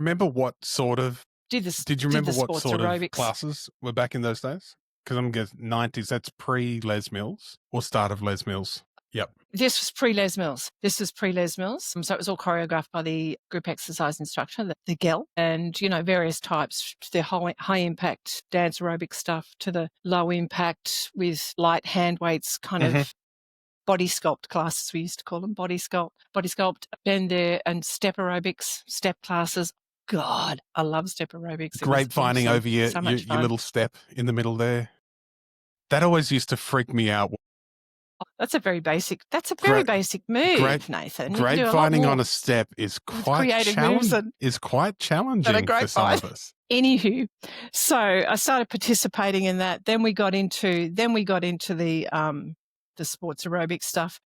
remember what sort of, Did this? did you Did remember the what sports sort of aerobics classes were back in those days? Because I'm guessing 90s, that's pre-Les Mills or start of Les Mills. Yep. This was pre-Les Mills. So it was all choreographed by the group exercise instructor, the GEL, and, various types, the high impact dance aerobic stuff to the low impact with light hand weights kind of body sculpt classes, we used to call them, body sculpt, and step aerobics, step classes. God, I love step aerobics. It was Grapevining awesome. over your So much fun. little step in the middle there. That always used to freak me out. That's a very basic Great, move, Nathan. You can do a lot grapevining more on a step is with quite creative moves challenging that are for some grapevine. of us. Anywho, so I started participating in that. Then we got into the sports aerobic stuff.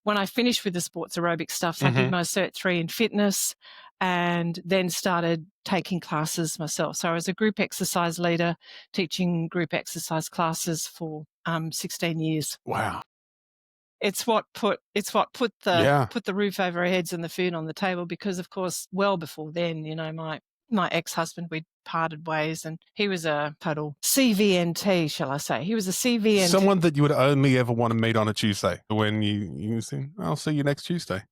When I finished with the sports aerobic stuff, I did my Cert 3 in fitness and then started taking classes myself. So I was a group exercise leader, teaching group exercise classes for 16 years. Wow. It's what put the roof over our heads and the food on the table, because of course, well before then, my ex-husband, we'd parted ways, and he was a total CVNT, shall I say. He was a CVNT. Someone that you would only ever want to meet on a Tuesday when you say, I'll see you next Tuesday.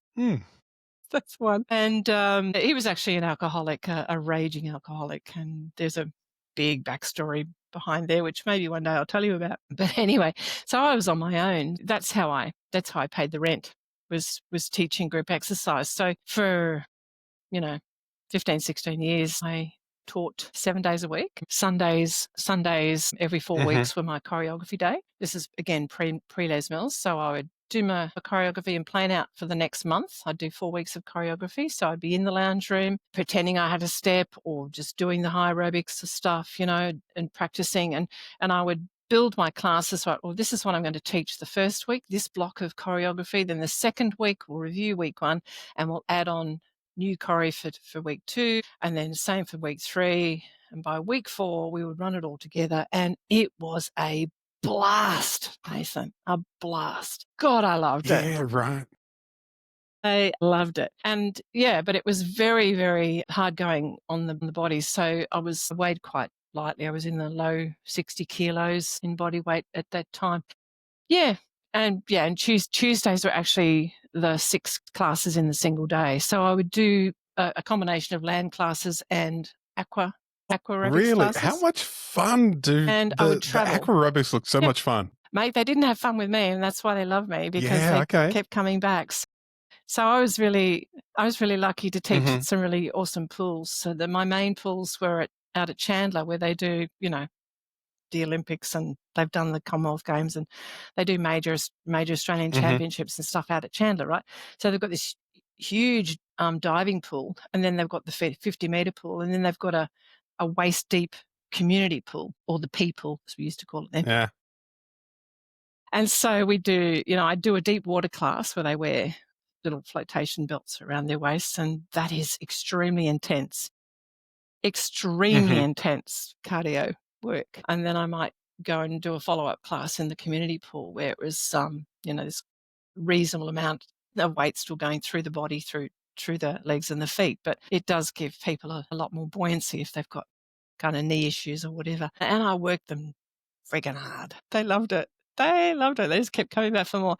That's one. And he was actually an alcoholic, a raging alcoholic, and there's a big backstory behind there, which maybe one day I'll tell you about. But anyway, so I was on my own. That's how I paid the rent, was teaching group exercise. So for, 15, 16 years, I taught 7 days a week. Sundays every 4 weeks were my choreography day. This is, again, pre-Les Mills. So I would do my choreography and plan out for the next month. I'd do 4 weeks of choreography. So I'd be in the lounge room pretending I had a step, or just doing the high aerobics stuff, and practicing. And I would build my classes. Right, well, this is what I'm going to teach the first week, this block of choreography. Then the second week, we'll review week 1 and we'll add on new choreo for week 2, and then same for week 3. And by week 4, we would run it all together. And it was a blast, Nathan, a blast. God, I loved it. Yeah, right. I loved it. And but it was very, very hard going on the body. So I weighed quite lightly. I was in the low 60 kilos in body weight at that time. Yeah. And Tuesdays were actually the 6 classes in the single day. So I would do a combination of land classes and aqua aerobics really classes. How much fun do I would travel. The aqua aerobics look so much fun, mate. They didn't have fun with me, and that's why they love me, because they kept coming back. So I was really lucky to teach some really awesome pools. So my main pools were out at Chandler, where they do the Olympics, and they've done the Commonwealth Games, and they do major Australian championships and stuff out at Chandler, right? So they've got this huge diving pool, and then they've got the 50-meter pool, and then they've got a waist deep community pool, or the P pool, as we used to call it then. Yeah. And so we do, I do a deep water class where they wear little flotation belts around their waists, and that is extremely intense cardio work. And then I might go and do a follow-up class in the community pool, where it was this reasonable amount of weight still going through the body, through the legs and the feet, but it does give people a lot more buoyancy if they've got kind of knee issues or whatever. And I worked them friggin' hard. They loved it. They just kept coming back for more.